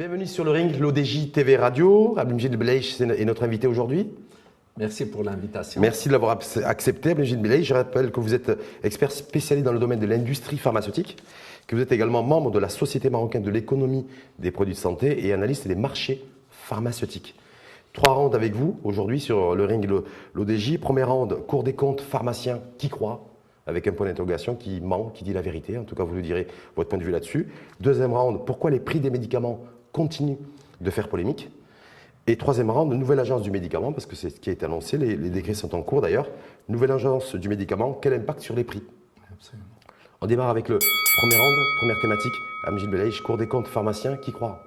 Bienvenue sur le ring, l'ODJ TV Radio. Abdelmejid Belaiche est notre invité aujourd'hui. Merci pour l'invitation. Merci de l'avoir accepté, Abdelmejid Belaiche. Je rappelle que vous êtes expert spécialisé dans le domaine de l'industrie pharmaceutique, que vous êtes également membre de la Société marocaine de l'économie des produits de santé et analyste des marchés pharmaceutiques. 3 rounds avec vous aujourd'hui sur le ring, l'ODJ. Premier round, Cour des comptes, pharmacien qui croit, avec un point d'interrogation, qui ment, qui dit la vérité. En tout cas, vous nous direz votre point de vue là-dessus. Deuxième round, pourquoi les prix des médicaments continuent de faire polémique. Et troisième round, nouvelle agence du médicament, parce que c'est ce qui a été annoncé, les décrets sont en cours d'ailleurs. Nouvelle agence du médicament, quel impact sur les prix? Absolument. On démarre avec le premier round, première thématique. Abdelmejid Belaiche, Cour des comptes, pharmacien qui croit,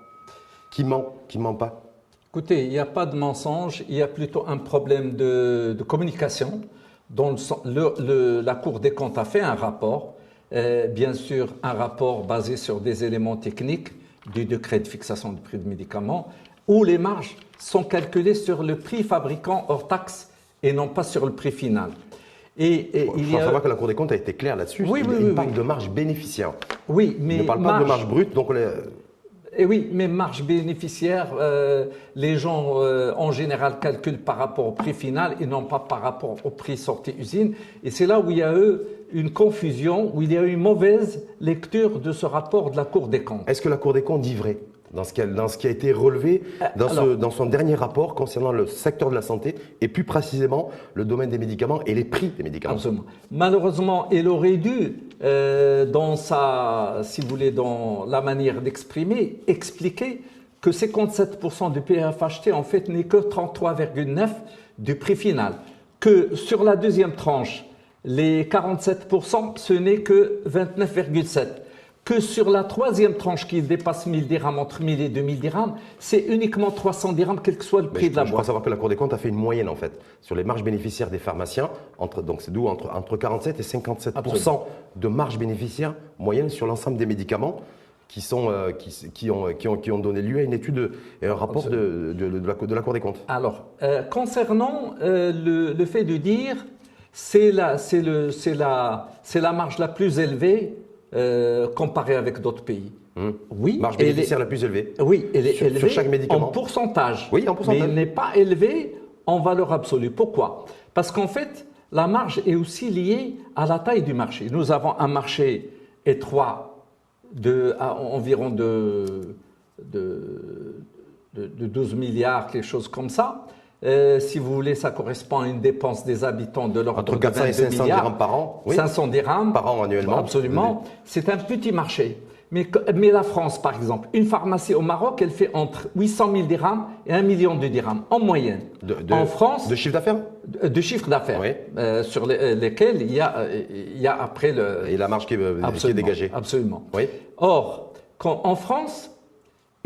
qui ment pas. Écoutez, il n'y a pas de mensonge, il y a plutôt un problème de communication. Dont la Cour des comptes a fait un rapport, bien sûr un rapport basé sur des éléments techniques du décret de fixation du prix du médicament, où les marges sont calculées sur le prix fabricant hors taxe et non pas sur le prix final. Il faut savoir que la Cour des comptes a été claire là-dessus. Oui, il parle de marge bénéficiaire. Oui, mais il ne parle pas de marge brute. Donc Et oui, mais marge bénéficiaire, les gens en général calculent par rapport au prix final et non pas par rapport au prix sorti usine. Et c'est là où il y a eu une confusion, où il y a eu une mauvaise lecture de ce rapport de la Cour des comptes. Est-ce que la Cour des comptes dit vrai dans ce qui a été relevé dans son dernier rapport concernant le secteur de la santé et plus précisément le domaine des médicaments et les prix des médicaments? Absolument. Malheureusement, elle aurait dû, dans la manière d'exprimer, expliquer que 57% du PFHT en fait n'est que 33,9% du prix final. Que sur la deuxième tranche, les 47%, ce n'est que 29,7%. Que sur la troisième tranche qui dépasse 1000 dirhams, entre 1000 et 2000 dirhams, c'est uniquement 300 dirhams, quel que soit le prix de la boîte. Je crois savoir que la Cour des comptes a fait une moyenne en fait sur les marges bénéficiaires des pharmaciens, donc c'est d'où entre 47 et 57% de marge bénéficiaire moyenne sur l'ensemble des médicaments qui ont donné lieu à une étude et un rapport de la Cour des comptes. Alors, concernant le fait de dire c'est la marge la plus élevée comparée avec d'autres pays. Oui, marge bénéficiaire la plus élevée. Oui, elle est élevée sur chaque médicament. En pourcentage. Oui, en pourcentage. Mais elle n'est pas élevée en valeur absolue. Pourquoi? Parce qu'en fait, la marge est aussi liée à la taille du marché. Nous avons un marché étroit environ de 12 milliards, quelque chose comme ça. Si vous voulez, ça correspond à une dépense des habitants de l'ordre entre 400 et 500 dirhams par an. Oui. 500 dirhams par an annuellement. Absolument. Oui. C'est un petit marché. Mais la France, par exemple, une pharmacie au Maroc, elle fait entre 800 000 dirhams et 1 million de dirhams en moyenne. En France, de chiffre d'affaires. De chiffre d'affaires, oui. Sur lesquels il y a après le. Et la marge qui est dégagée. Absolument. Oui. Or, en France,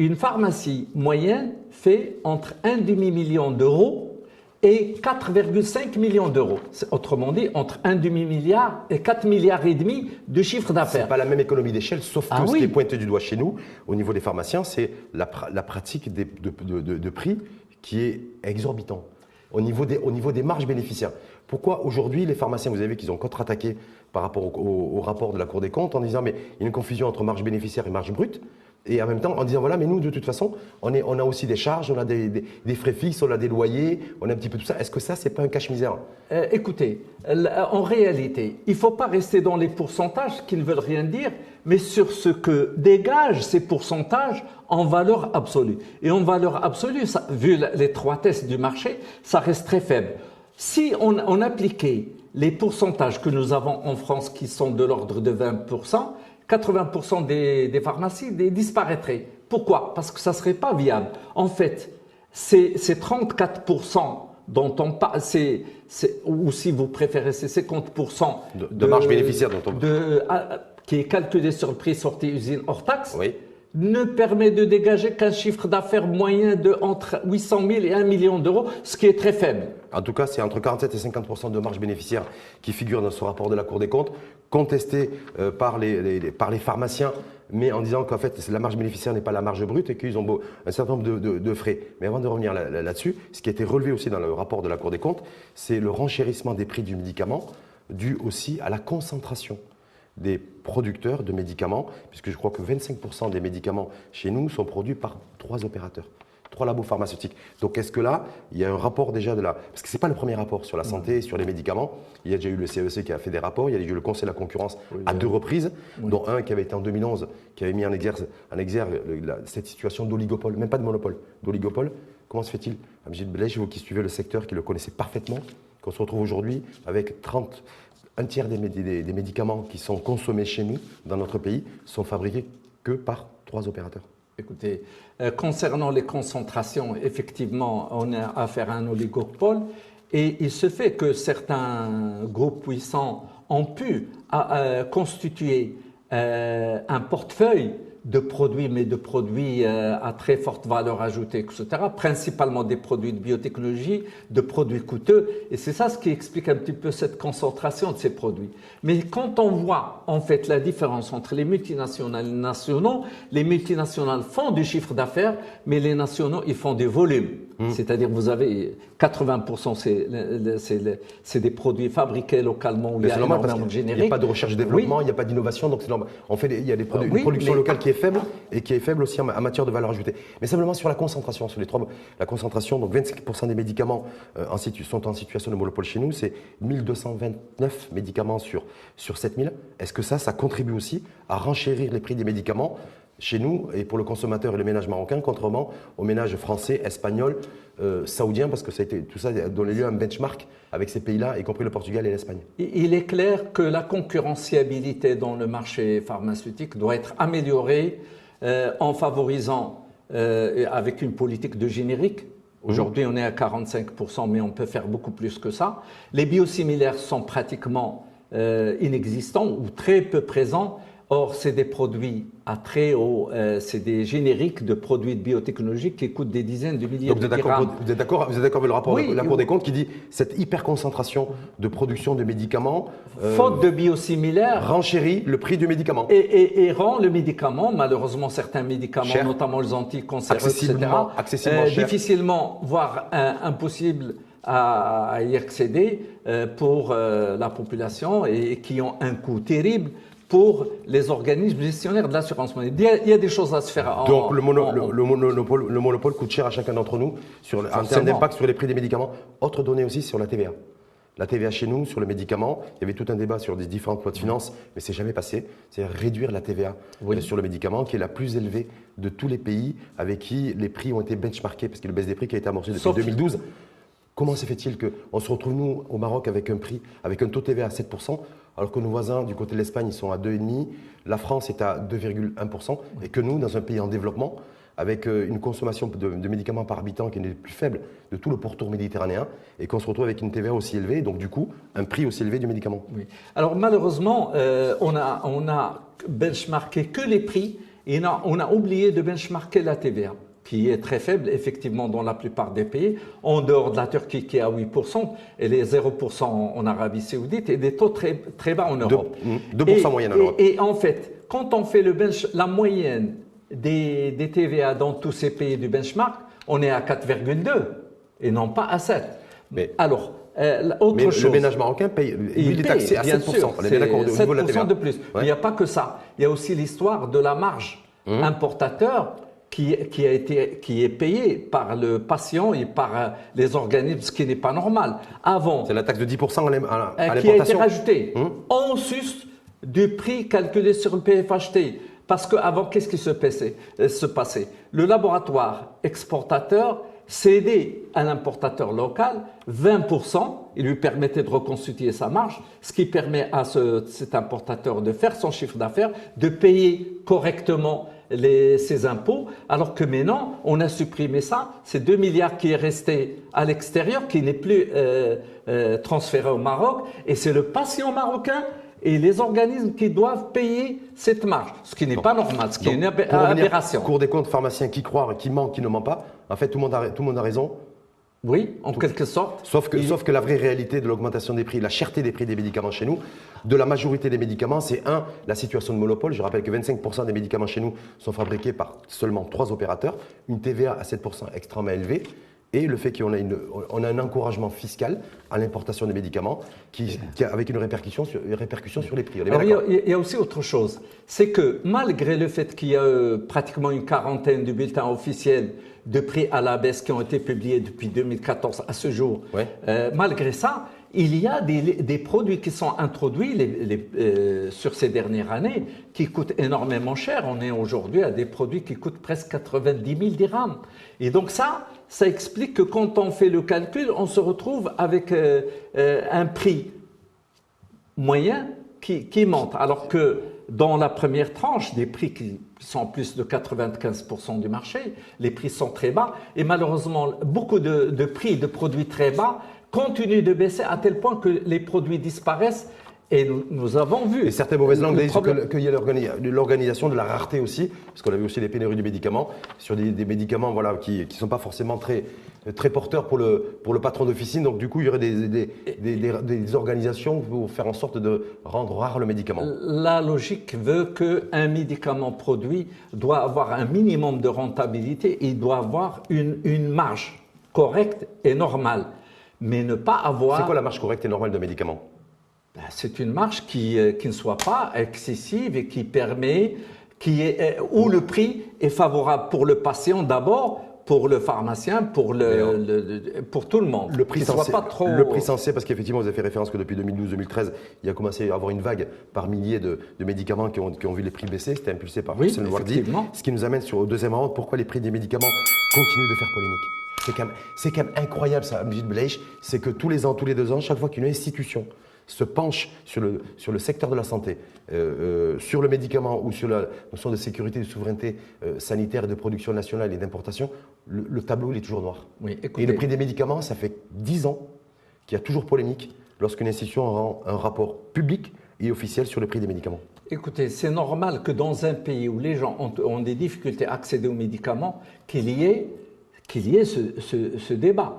une pharmacie moyenne fait entre 1 demi-million d'euros et 4,5 millions d'euros. Autrement dit, entre 1 demi-milliard et 4 milliards et demi de chiffre d'affaires. C'est pas la même économie d'échelle, sauf que ce qui est pointé du doigt chez nous, au niveau des pharmaciens, c'est la pratique de prix qui est exorbitant au niveau des marges bénéficiaires. Pourquoi aujourd'hui les pharmaciens, vous avez vu qu'ils ont contre-attaqué par rapport au rapport de la Cour des comptes en disant mais il y a une confusion entre marge bénéficiaire et marge brute. Et en même temps, en disant, voilà, mais nous, de toute façon, on a aussi des charges, on a des frais fixes, on a des loyers, on a un petit peu tout ça. Est-ce que ça, c'est pas un cache-misère? Écoutez, en réalité, il ne faut pas rester dans les pourcentages qui ne veulent rien dire, mais sur ce que dégagent ces pourcentages en valeur absolue. Et en valeur absolue, ça, vu l'étroitesse du marché, ça reste très faible. Si on appliquait les pourcentages que nous avons en France, qui sont de l'ordre de 20%, 80% des pharmacies disparaîtraient. Pourquoi? Parce que ça ne serait pas viable. En fait, ces 34% dont on parle, ou si vous préférez, c'est 50% de marge bénéficiaire dont qui est calculé sur le prix sorti usine hors taxe, oui. Ne permet de dégager qu'un chiffre d'affaires moyen de entre 800 000 et 1 million d'euros, ce qui est très faible. En tout cas, c'est entre 47 et 50% de marge bénéficiaire qui figure dans ce rapport de la Cour des comptes, contesté par les pharmaciens, mais en disant qu'en fait, la marge bénéficiaire n'est pas la marge brute et qu'ils ont un certain nombre de frais. Mais avant de revenir là-dessus, ce qui a été relevé aussi dans le rapport de la Cour des comptes, c'est le renchérissement des prix du médicament dû aussi à la concentration des producteurs de médicaments, puisque je crois que 25% des médicaments chez nous sont produits par 3 opérateurs. 3 labos pharmaceutiques. Donc est-ce que là, il y a un rapport déjà de la... Parce que ce n'est pas le premier rapport sur la santé, sur les médicaments. Il y a déjà eu le CEC qui a fait des rapports, il y a déjà eu le Conseil de la concurrence à 2 reprises, dont un qui avait été en 2011, qui avait mis en exergue cette situation d'oligopole, même pas de monopole, d'oligopole. Comment se fait-il, Amjid Belej, vous qui suivez le secteur, qui le connaissez parfaitement, qu'on se retrouve aujourd'hui avec un tiers des médicaments qui sont consommés chez nous, dans notre pays, sont fabriqués que par 3 opérateurs? Écoutez, concernant les concentrations, effectivement, on a affaire à un oligopole et il se fait que certains groupes puissants ont pu constituer un portefeuille de produits, mais de produits à très forte valeur ajoutée, etc., principalement des produits de biotechnologie, de produits coûteux, et c'est ça ce qui explique un petit peu cette concentration de ces produits. Mais quand on voit en fait la différence entre les multinationales et les nationaux, les multinationales font du chiffre d'affaires, mais les nationaux, ils font des volumes. C'est-à-dire vous avez 80%, c'est des produits fabriqués localement où il y a énormément de génériques. Il n'y a pas de recherche et développement, il n'y a pas d'innovation, donc c'est normal. Il y a une production locale qui est faible et qui est faible aussi en matière de valeur ajoutée. Mais simplement sur la concentration, la concentration, donc 25% des médicaments sont en situation de monopole chez nous, c'est 1229 médicaments sur 7000. Est-ce que ça contribue aussi à renchérir les prix des médicaments chez nous et pour le consommateur et le ménage marocain, contrairement aux ménages français, espagnols, saoudiens, parce que tout ça a donné lieu à un benchmark avec ces pays-là, y compris le Portugal et l'Espagne? Il est clair que la concurrentialité dans le marché pharmaceutique doit être améliorée en favorisant, avec une politique de générique. Aujourd'hui, on est à 45%, mais on peut faire beaucoup plus que ça. Les biosimilaires sont pratiquement inexistants ou très peu présents. Or, c'est des produits à très haut, c'est des génériques de produits de biotechnologie qui coûtent des dizaines de milliers de dirhams. Vous êtes d'accord avec le rapport de la Cour des comptes qui dit cette hyperconcentration de production de médicaments faute de biosimilaires renchérit le prix du médicament et rend le médicament, malheureusement certains médicaments, cher, notamment les anticancéreux, accessiblement cher, difficilement, voire impossible à y accéder pour la population et qui ont un coût terrible pour les organismes gestionnaires de l'assurance maladie. Il y a des choses à se faire. Donc le monopole coûte cher à chacun d'entre nous en termes d'impact sur les prix des médicaments. Autre donnée aussi sur la TVA. La TVA chez nous, sur le médicament, il y avait tout un débat sur des différentes lois de finances, mais c'est jamais passé. C'est réduire la TVA sur le médicament, qui est la plus élevée de tous les pays avec qui les prix ont été benchmarkés, parce que le baisse des prix qui a été amorcé depuis 2012. Comment se fait-il qu'on se retrouve, nous, au Maroc, avec un taux TVA à 7%, alors que nos voisins du côté de l'Espagne, ils sont à 2,5%, la France est à 2,1%, et que nous, dans un pays en développement, avec une consommation de médicaments par habitant qui est la plus faible de tout le pourtour méditerranéen, et qu'on se retrouve avec une TVA aussi élevée, donc du coup, un prix aussi élevé du médicament. Oui. Alors malheureusement, on a benchmarké que les prix, et on a oublié de benchmarker la TVA, qui est très faible, effectivement, dans la plupart des pays, en dehors de la Turquie qui est à 8%, et les 0% en Arabie Saoudite, et des taux très, très bas en Europe. 2% moyenne en Europe. Et en fait, quand on fait la moyenne des TVA dans tous ces pays du benchmark, on est à 4,2 et non pas à 7. Mais, alors, le ménage marocain paye, il est taxé à 7%. Sûr, on est bien d'accord au niveau de la TVA. De plus. Ouais. Il n'y a pas que ça. Il y a aussi l'histoire de la marge importateur qui est payé par le patient et par les organismes, ce qui n'est pas normal. Avant, c'est la taxe de 10% à l'importation. Qui a été rajoutée en sus du prix calculé sur le PFHT. Parce qu'avant, qu'est-ce qui se passait? Le laboratoire exportateur cédait à l'importateur local 20%, il lui permettait de reconstituer sa marge, ce qui permet à cet importateur de faire son chiffre d'affaires, de payer correctement ses impôts, alors que maintenant, on a supprimé ça. C'est 2 milliards qui est resté à l'extérieur, qui n'est plus transféré au Maroc, et c'est le patient marocain et les organismes qui doivent payer cette marge, ce qui n'est pas normal, ce qui est une aberration. Cour des comptes, pharmaciens qui croient, qui mentent, qui ne mentent pas, en fait tout le monde a raison. Oui, en quelque sorte. Sauf que la vraie réalité de l'augmentation des prix, la cherté des prix des médicaments chez nous, de la majorité des médicaments, c'est la situation de monopole. Je rappelle que 25% des médicaments chez nous sont fabriqués par seulement 3 opérateurs, une TVA à 7% extrêmement élevée. et le fait qu'on a, on a un encouragement fiscal à l'importation des médicaments avec une répercussion sur les prix. Alors, il y a aussi autre chose, c'est que malgré le fait qu'il y a pratiquement une quarantaine de bulletins officiels de prix à la baisse qui ont été publiés depuis 2014 à ce jour, malgré ça, il y a des produits qui sont introduits sur ces dernières années qui coûtent énormément cher. On est aujourd'hui à des produits qui coûtent presque 90 000 dirhams. Et donc ça explique que quand on fait le calcul, on se retrouve avec un prix moyen qui monte. Alors que dans la première tranche, des prix qui sont plus de 95% du marché, les prix sont très bas. Et malheureusement, beaucoup de prix de produits très bas continue de baisser à tel point que les produits disparaissent et nous avons vu. Et certaines mauvaises langues disent qu'il y a l'organisation de la rareté aussi, parce qu'on a vu aussi les pénuries de médicaments, sur des médicaments voilà, qui ne sont pas forcément très porteurs pour le patron d'officine. Donc du coup, il y aurait des organisations pour faire en sorte de rendre rare le médicament. La logique veut qu'un médicament produit doit avoir un minimum de rentabilité, il doit avoir une marge correcte et normale. Mais ne pas avoir... C'est quoi la marge correcte et normale d'un médicament? C'est une marge qui ne soit pas excessive et qui permet, où le prix est favorable pour le patient d'abord, pour le pharmacien, pour tout le monde. Le prix censé, parce qu'effectivement, vous avez fait référence que depuis 2012-2013, il a commencé à avoir une vague par milliers de médicaments qui ont vu les prix baisser. C'était impulsé par Hussein Louardi. Ce qui nous amène au deuxième ordre, pourquoi les prix des médicaments continuent de faire polémique. C'est quand même incroyable ça, Mjid Beleiche, c'est que tous les ans, tous les 2 ans, chaque fois qu'une institution se penche sur le secteur de la santé, sur le médicament ou sur la notion de sécurité, de souveraineté sanitaire et de production nationale et d'importation, le tableau il est toujours noir. Oui, écoutez, et le prix des médicaments, ça fait 10 ans qu'il y a toujours polémique lorsqu'une institution rend un rapport public et officiel sur le prix des médicaments. Écoutez, c'est normal que dans un pays où les gens ont des difficultés à accéder aux médicaments, qu'il y ait ce débat.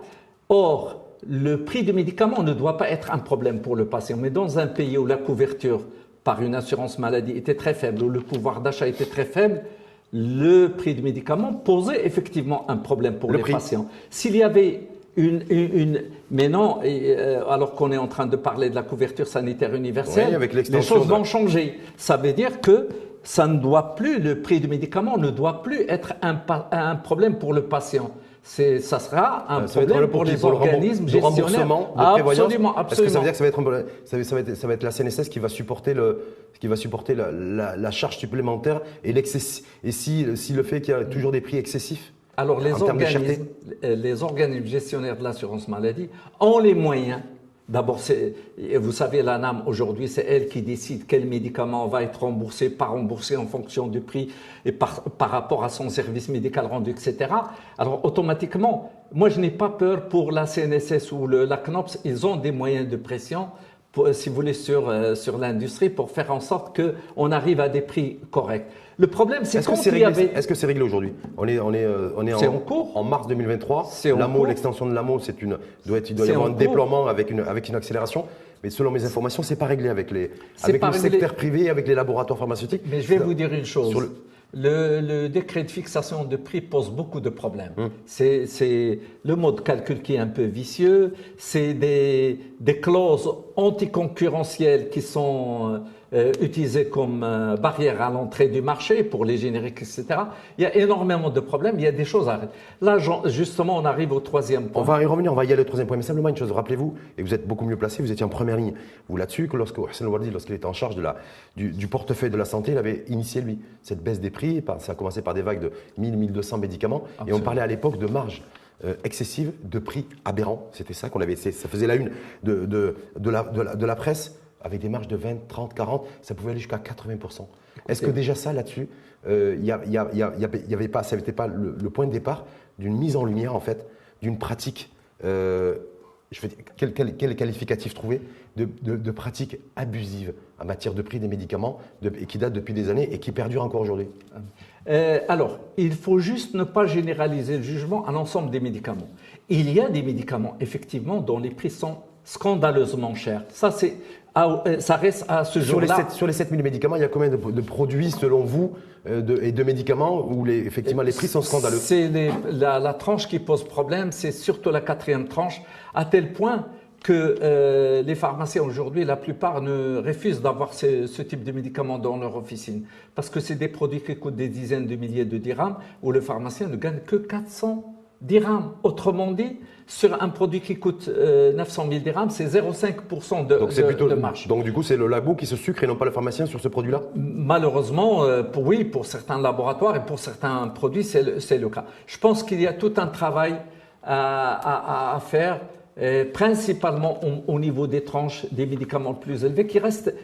Or, le prix du médicament ne doit pas être un problème pour le patient, mais dans un pays où la couverture par une assurance maladie était très faible, où le pouvoir d'achat était très faible, le prix du médicament posait effectivement un problème pour les patients. S'il y avait mais non, alors qu'on est en train de parler de la couverture sanitaire universelle, avec les choses vont changer. Ça veut dire que le prix du médicament ne doit plus être un problème pour le patient. Ça sera un problème pour les organismes gestionnaires. Absolument. Est-ce que ça veut dire que ça va être la CNSS qui va supporter la charge supplémentaire et si le fait qu'il y a toujours des prix excessifs? Alors les organismes gestionnaires de l'assurance maladie ont les moyens. D'abord, vous savez, l'ANAM aujourd'hui, c'est elle qui décide quel médicament va être remboursé, pas remboursé en fonction du prix et par rapport à son service médical rendu, etc. Alors automatiquement, moi je n'ai pas peur pour la CNSS ou la CNOPS, ils ont des moyens de pression, si vous voulez, sur l'industrie pour faire en sorte qu'on arrive à des prix corrects. Le problème, c'est Est-ce que c'est réglé aujourd'hui? On est en cours. En mars 2023. L'extension de l'AMO, il doit y avoir un déploiement avec une accélération. Mais selon mes informations, c'est pas réglé avec le secteur privé, avec les laboratoires pharmaceutiques. Mais je vais vous dire une chose. Le décret de fixation de prix pose beaucoup de problèmes. C'est le mode de calcul qui est un peu vicieux. C'est des clauses anticoncurrentielles qui sont utilisées comme barrière à l'entrée du marché pour les génériques, etc. Il y a énormément de problèmes. Il y a des choses à arrêter. Là, justement, on arrive au troisième point. On va y revenir, on va y aller au troisième point. Mais simplement une chose, rappelez-vous, et vous êtes beaucoup mieux placé, vous étiez en première ligne, vous là-dessus, que lorsque Hussein Louardi, lorsqu'il était en charge du portefeuille de la santé, il avait initié, lui, cette baisse des prix. Ça a commencé par des vagues de 1000-1200 médicaments. Absolument. Et on parlait à l'époque de marge excessive, de prix aberrants. C'était ça qu'on avait. Ça faisait la une de la presse, avec des marges de 20, 30, 40. Ça pouvait aller jusqu'à 80%. Est-ce que déjà ça, là-dessus, il y avait pas, ça n'était pas le point de départ d'une mise en lumière, en fait, d'une pratique, quel qualificatif trouver, de pratiques abusives en matière de prix des médicaments et qui datent depuis des années et qui perdurent encore aujourd'hui? Alors, il faut juste ne pas généraliser le jugement à l'ensemble des médicaments. Il y a des médicaments, effectivement, dont les prix sont scandaleusement chers. Ça, c'est ça reste à ce jour-là. Sur les 7000 médicaments, il y a combien de produits, selon vous, et de médicaments où effectivement les prix sont scandaleux? C'est la tranche qui pose problème, c'est surtout la 4e tranche, à tel point que les pharmaciens aujourd'hui, la plupart refusent d'avoir ce type de médicaments dans leur officine. Parce que c'est des produits qui coûtent des dizaines de milliers de dirhams, où le pharmacien ne gagne que 400 dirhams. Autrement dit, sur un produit qui coûte 900 000 dirhams, c'est 0,5% de marge. Donc du coup, c'est le labo qui se sucre et non pas le pharmacien sur ce produit-là? Malheureusement, oui, pour certains laboratoires et pour certains produits, c'est le cas. Je pense qu'il y a tout un travail à faire, principalement au niveau des tranches des médicaments plus élevés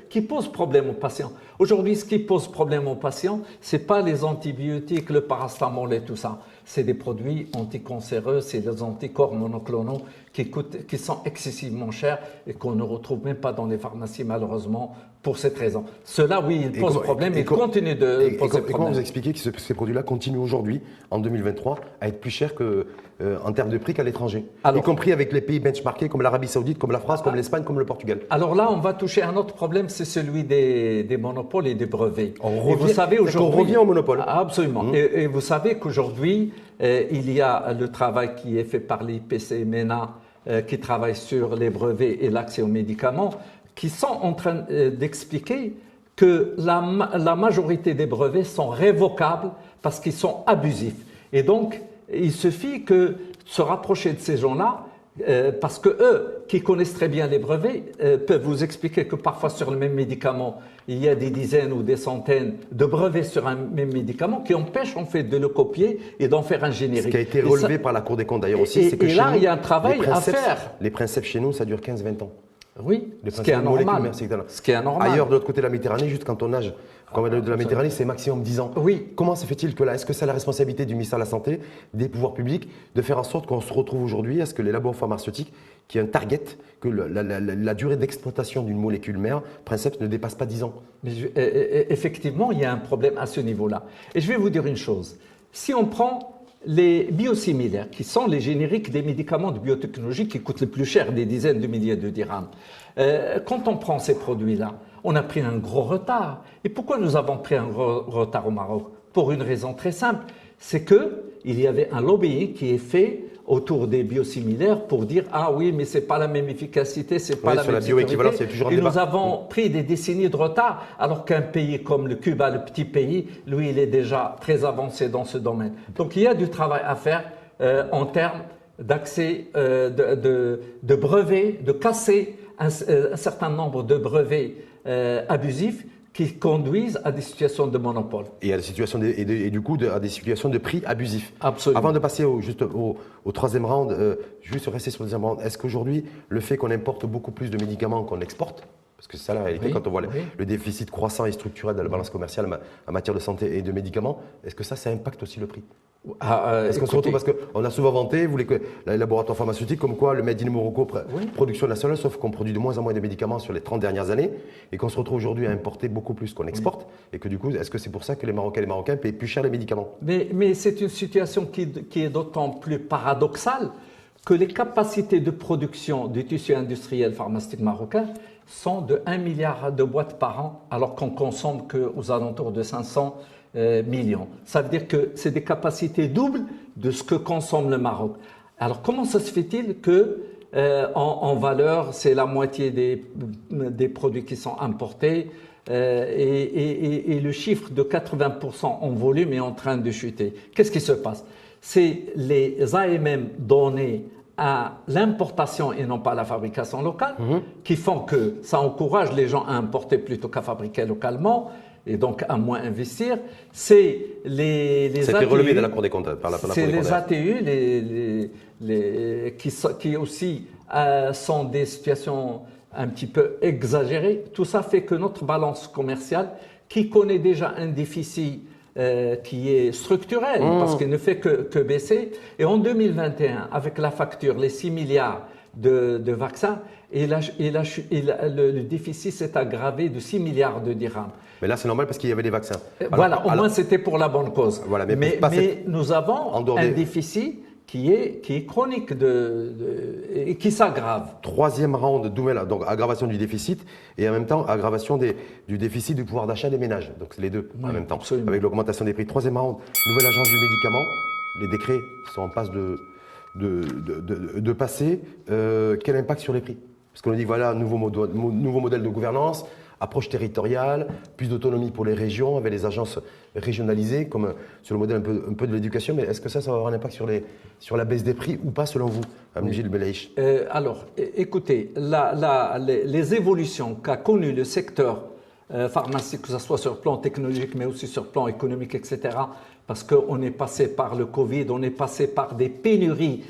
qui posent problème aux patients. Aujourd'hui, ce qui pose problème aux patients, ce n'est pas les antibiotiques, le paracétamol et tout ça. C'est des produits anticancéreux, c'est des anticorps monoclonaux qui sont excessivement chers et qu'on ne retrouve même pas dans les pharmacies, malheureusement, pour cette raison. Cela, oui, il pose problème et continue de poser problème. Et comment vous expliquez que ces produits-là continuent aujourd'hui, en 2023, à être plus chers en termes de prix qu'à l'étranger, y compris avec les pays benchmarkés comme l'Arabie Saoudite, comme la France, comme l'Espagne, comme le Portugal? Alors là, on va toucher un autre problème, c'est celui des monopoles et des brevets. Vous savez, aujourd'hui, on revient au monopole. Absolument. Et vous savez qu'aujourd'hui, il y a le travail qui est fait par l'IPC-MENA, qui travaille sur les brevets et l'accès aux médicaments, qui sont en train d'expliquer que la majorité des brevets sont révocables parce qu'ils sont abusifs. Et donc, il suffit que se rapprocher de ces gens-là, parce que eux, qui connaissent très bien les brevets, peuvent vous expliquer que parfois sur le même médicament, il y a des dizaines ou des centaines de brevets sur un même médicament qui empêchent en fait de le copier et d'en faire un générique. Ce qui a été relevé par la Cour des comptes d'ailleurs aussi, c'est que chez nous, il y a un travail à faire. Les princeps chez nous, ça dure 15-20 ans. Oui, ce qui est anormal. Ailleurs, de l'autre côté de la Méditerranée, juste quand on nage, de la Méditerranée, c'est maximum 10 ans. Oui. Comment se fait-il que là, est-ce que c'est la responsabilité du ministère de la Santé, des pouvoirs publics, de faire en sorte qu'on se retrouve aujourd'hui, est-ce que les labos pharmaceutiques, qui ont un target, que la durée d'exploitation d'une molécule mère, Princeps, ne dépasse pas 10 ans? Mais effectivement, il y a un problème à ce niveau-là. Et je vais vous dire une chose. Si on prend les biosimilaires, qui sont les génériques des médicaments de biotechnologie qui coûtent le plus cher, des dizaines de milliers de dirhams. Quand on prend ces produits-là, on a pris un gros retard. Et pourquoi nous avons pris un gros retard au Maroc? Pour une raison très simple, c'est qu'il y avait un lobbying qui est fait autour des biosimilaires pour dire « Ah oui, mais ce n'est pas la même efficacité, ce n'est pas la même sécurité ». Et nous avons pris des décennies de retard, alors qu'un pays comme le Cuba, le petit pays, lui, il est déjà très avancé dans ce domaine. Donc il y a du travail à faire en termes d'accès, de brevets, de casser un certain nombre de brevets abusifs qui conduisent à des situations de monopole. Et à des situations du coup à des situations de prix abusifs. Absolument. Avant de passer au troisième round, juste rester sur le deuxième round, est-ce qu'aujourd'hui, le fait qu'on importe beaucoup plus de médicaments qu'on exporte, parce que c'est ça la réalité, quand on voit le déficit croissant et structurel de la balance commerciale en matière de santé et de médicaments, est-ce que ça impacte aussi le prix? Est-ce qu'on se retrouve, parce qu'on a souvent vanté, les laboratoires pharmaceutiques, comme quoi le Made in Morocco, production nationale, sauf qu'on produit de moins en moins de médicaments sur les 30 dernières années, et qu'on se retrouve aujourd'hui à importer beaucoup plus qu'on exporte, et que du coup, est-ce que c'est pour ça que les Marocains et les Marocains payent plus cher les médicaments? Mais c'est une situation qui est d'autant plus paradoxale que les capacités de production du tissu industriel pharmaceutique marocain sont de 1 milliard de boîtes par an, alors qu'on consomme qu'aux alentours de 500 millions. Ça veut dire que c'est des capacités doubles de ce que consomme le Maroc. Alors comment ça se fait-il que en valeur, c'est la moitié des produits qui sont importés et le chiffre de 80% en volume est en train de chuter? Qu'est-ce qui se passe? C'est les AMM donnés à l'importation et non pas à la fabrication locale qui font que ça encourage les gens à importer plutôt qu'à fabriquer localement et donc à moins investir. C'est les ATU. C'était relevé de la Cour des comptes par la Cour des comptes. C'est les ATU qui aussi sont des situations un petit peu exagérées. Tout ça fait que notre balance commerciale, qui connaît déjà un déficit qui est structurel, parce qu'il ne fait que baisser. Et en 2021, avec la facture, les 6 milliards de vaccins, le déficit s'est aggravé de 6 milliards de dirhams. Mais là, c'est normal parce qu'il y avait des vaccins. Voilà, au moins c'était pour la bonne cause. Voilà, mais nous avons un déficit qui est chronique et qui s'aggrave. Troisième round, donc aggravation du déficit et en même temps aggravation du déficit du pouvoir d'achat des ménages. Donc c'est les deux en même temps, absolument. avec l'augmentation des prix. Troisième round, nouvelle agence du médicament. Les décrets sont en passe de passer. Quel impact sur les prix? Parce qu'on dit voilà, nouveau modèle de gouvernance, approche territoriale, plus d'autonomie pour les régions, avec les agences régionalisées, comme sur le modèle un peu de l'éducation. Mais est-ce que ça va avoir un impact sur la baisse des prix ou pas, selon vous, Gilles Belaïch? Alors, écoutez, les évolutions qu'a connues le secteur pharmaceutique, que ce soit sur le plan technologique, mais aussi sur le plan économique, etc., parce qu'on est passé par le Covid, on est passé par des pénuries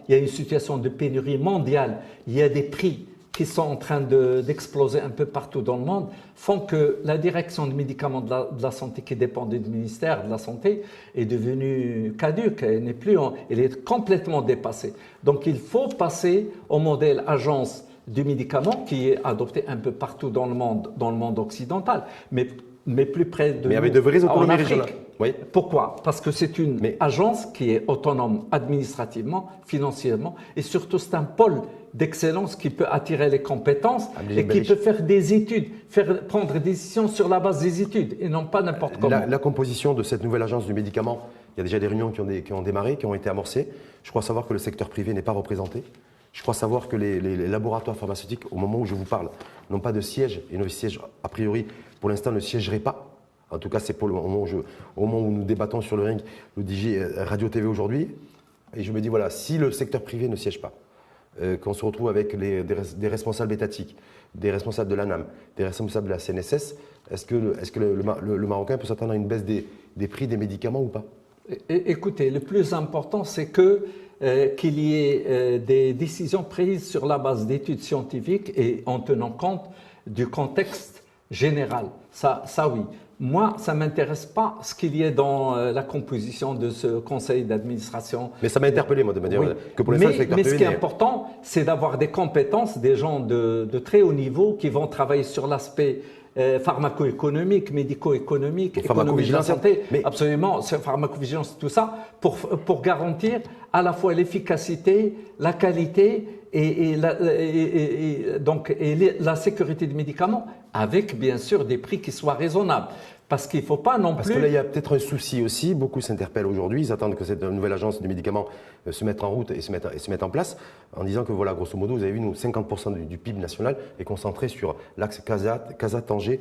il y a une situation de pénurie mondiale, il y a des prix qui sont en train d'exploser un peu partout dans le monde, font que la direction des médicaments de la santé, qui dépendait du ministère de la Santé, est devenue caduque, elle est complètement dépassée. Donc il faut passer au modèle agence du médicament qui est adopté un peu partout dans le monde occidental, mais plus près de nous, avec de vraies autonomies régionales. Oui. Pourquoi? Parce que c'est une agence qui est autonome administrativement, financièrement, et surtout c'est un pôle d'excellence qui peut attirer les compétences et qui peut faire des études, prendre des décisions sur la base des études et non pas n'importe comment. La composition de cette nouvelle agence du médicament, il y a déjà des réunions qui ont démarré, qui ont été amorcées. Je crois savoir que le secteur privé n'est pas représenté. Je crois savoir que les laboratoires pharmaceutiques, au moment où je vous parle, n'ont pas de siège et nos sièges, a priori, pour l'instant, ne siégeraient pas. En tout cas, c'est pour le moment au moment où nous débattons sur le ring, le DJ Radio-TV aujourd'hui. Et je me dis, voilà, si le secteur privé ne siège pas, qu'on se retrouve avec des responsables étatiques, des responsables de l'ANAM, des responsables de la CNSS, est-ce que le Marocain peut s'attendre à une baisse des prix des médicaments ou pas? Écoutez, le plus important, c'est qu'il y ait des décisions prises sur la base d'études scientifiques et en tenant compte du contexte général. Ça oui. Moi, ça ne m'intéresse pas ce qu'il y ait dans la composition de ce conseil d'administration. Mais ça m'a interpellé, moi, de manière que pour l'instant, le secteur privé. Mais ce qui est important, c'est d'avoir des compétences, des gens de très haut niveau qui vont travailler sur l'aspect pharmaco-économique, médico-économique, économie de la santé, absolument, pharmacovigilance, tout ça, pour garantir à la fois l'efficacité, la qualité et la sécurité des médicaments, avec bien sûr des prix qui soient raisonnables. Parce qu'il ne faut pas non plus… Parce que là, il y a peut-être un souci aussi. Beaucoup s'interpellent aujourd'hui. Ils attendent que cette nouvelle agence du médicament se mette en route et se mette en place en disant que, voilà, grosso modo, vous avez vu, nous, 50% du PIB national est concentré sur l'axe Casa-Tanger,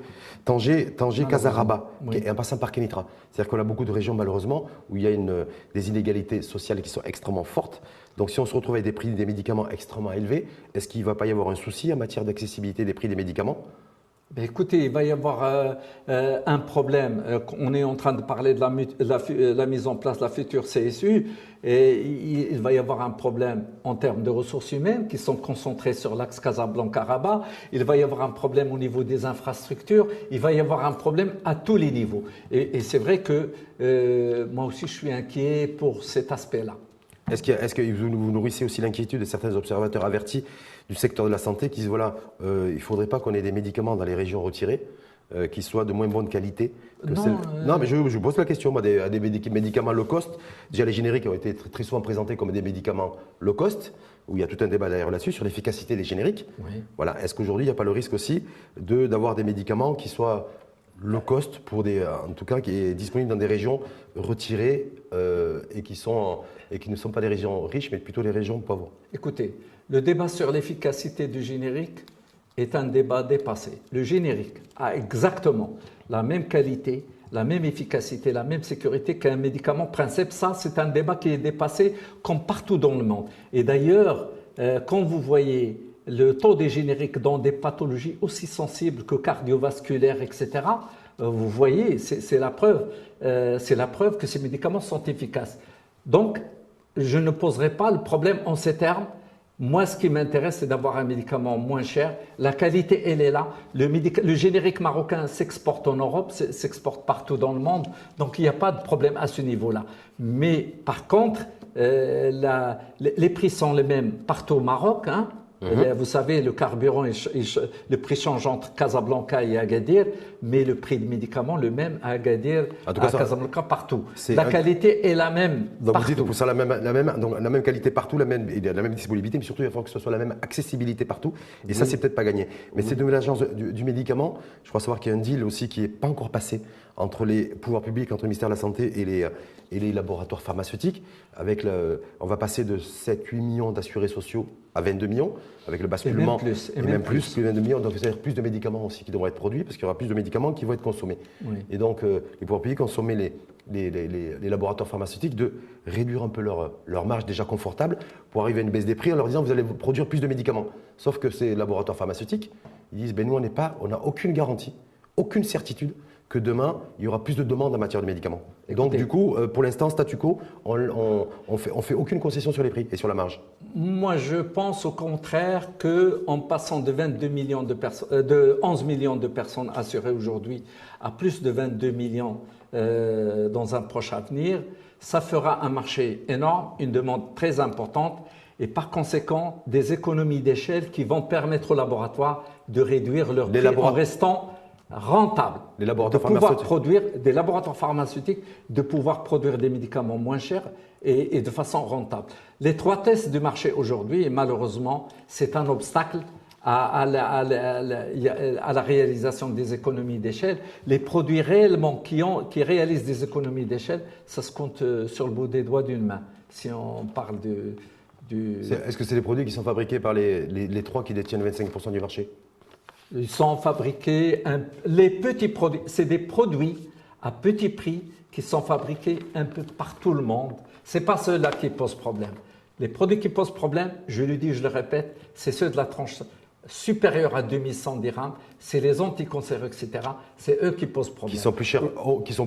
Casa-Rabat, en passant par Kénitra. C'est-à-dire qu'on a beaucoup de régions, malheureusement, où il y a des inégalités sociales qui sont extrêmement fortes. Donc, si on se retrouve avec des prix des médicaments extrêmement élevés, est-ce qu'il ne va pas y avoir un souci en matière d'accessibilité des prix des médicaments ? Écoutez, il va y avoir un problème. On est en train de parler de la mise en place de la future CSU et il va y avoir un problème en termes de ressources humaines qui sont concentrées sur l'axe Casablanca-Rabat. Il va y avoir un problème au niveau des infrastructures. Il va y avoir un problème à tous les niveaux. Et c'est vrai que moi aussi, je suis inquiet pour cet aspect-là. Est-ce que vous nourrissez aussi l'inquiétude de certains observateurs avertis du secteur de la santé qui disent voilà, il ne faudrait pas qu'on ait des médicaments dans les régions retirées qui soient de moins bonne qualité que Non, mais je vous pose la question, moi, des médicaments low cost. Déjà, les génériques ont été très souvent présentés comme des médicaments low cost, où il y a tout un débat d'ailleurs là-dessus, sur l'efficacité des génériques. Oui. Voilà. Est-ce qu'aujourd'hui, il n'y a pas le risque aussi d'avoir des médicaments qui soient low cost, en tout cas, qui est disponible dans des régions retirées et qui ne sont pas des régions riches, mais plutôt des régions pauvres? Écoutez, le débat sur l'efficacité du générique est un débat dépassé. Le générique a exactement la même qualité, la même efficacité, la même sécurité qu'un médicament principe. Ça, c'est un débat qui est dépassé comme partout dans le monde. Et d'ailleurs, quand vous voyez le taux des génériques dans des pathologies aussi sensibles que cardiovasculaires, etc., vous voyez, c'est la preuve que ces médicaments sont efficaces. Donc, je ne poserai pas le problème en ces termes. Moi, ce qui m'intéresse, c'est d'avoir un médicament moins cher. La qualité, elle est là. Le générique marocain s'exporte en Europe, s'exporte partout dans le monde. Donc, il n'y a pas de problème à ce niveau-là. Mais par contre, les prix sont les mêmes partout au Maroc, hein. Vous savez, le carburant, le prix change entre Casablanca et Agadir, mais le prix des médicaments, le même à Agadir, à Casablanca, partout. La qualité est la même donc partout. Vous dites que ça la même qualité partout, la même disponibilité, mais surtout il faut que ce soit la même accessibilité partout. Et ça, c'est peut-être pas gagné. Mais cette nouvelle agence du médicament, je crois savoir qu'il y a un deal aussi qui n'est pas encore passé entre les pouvoirs publics, entre le ministère de la Santé et les laboratoires pharmaceutiques. On va passer de 7-8 millions d'assurés sociaux à 22 millions, avec le basculement. Et même plus. Plus de 22 millions. Donc, c'est-à-dire plus de médicaments aussi qui devront être produits, parce qu'il y aura plus de médicaments qui vont être consommés. Oui. Et donc, les pouvoirs publics ont sommé les laboratoires pharmaceutiques de réduire un peu leur marge déjà confortable pour arriver à une baisse des prix en leur disant vous allez produire plus de médicaments. Sauf que ces laboratoires pharmaceutiques, ils disent nous, on n'a aucune garantie, aucune certitude que demain, il y aura plus de demandes en matière de médicaments. Et donc, du coup, pour l'instant, statu quo, on fait aucune concession sur les prix et sur la marge. Moi, je pense au contraire qu'en passant de 11 millions de personnes assurées aujourd'hui à plus de 22 millions dans un proche avenir, ça fera un marché énorme, une demande très importante et par conséquent, des économies d'échelle qui vont permettre aux laboratoires de réduire leurs prix en restant rentable, des laboratoires pharmaceutiques, de pouvoir produire des médicaments moins chers et de façon rentable. L'étroitesse du marché aujourd'hui, et malheureusement, c'est un obstacle à la réalisation des économies d'échelle. Les produits réellement qui réalisent des économies d'échelle, ça se compte sur le bout des doigts d'une main, si on parle Est-ce que c'est des produits qui sont fabriqués par les trois qui détiennent 25% du marché ? Ils sont fabriqués, les petits produits, c'est des produits à petit prix qui sont fabriqués un peu par tout le monde. Ce n'est pas ceux-là qui posent problème. Les produits qui posent problème, je le dis, je le répète, c'est ceux de la tranche supérieure à 2100 dirhams, c'est les anticancéreux, etc. C'est eux qui posent problème. Qui sont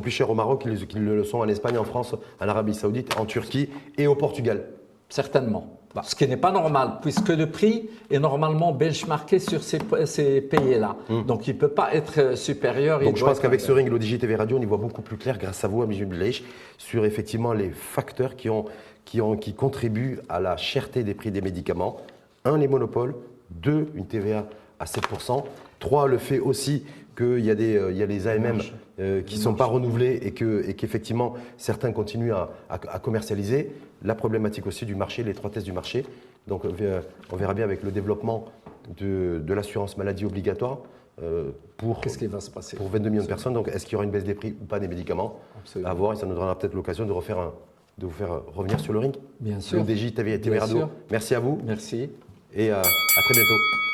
plus chers au Maroc qu'ils le sont en Espagne, en France, en Arabie Saoudite, en Turquie et au Portugal. Certainement. Ce qui n'est pas normal, puisque le prix est normalement benchmarké sur ces pays-là. Donc, il ne peut pas être supérieur. Donc, je pense qu'avec ce ring, l'ODJ TV Radio, on y voit beaucoup plus clair, grâce à vous, Amine Bilaïch, sur effectivement les facteurs qui contribuent à la cherté des prix des médicaments. 1, les monopoles. 2, une TVA à 7%. 3, le fait aussi qu'il y a des AMM qui ne sont pas renouvelés et qu'effectivement certains continuent à commercialiser. La problématique aussi du marché, l'étroitesse du marché. Donc on verra bien avec le développement de l'assurance maladie obligatoire qu'est-ce qui va se passer pour 22 millions de personnes. Donc est-ce qu'il y aura une baisse des prix ou pas des médicaments? À voir, et ça nous donnera peut-être l'occasion de vous faire revenir sur le ring. Bien sûr. Le DJ TV Radio. Merci à vous. Merci. Et à très bientôt.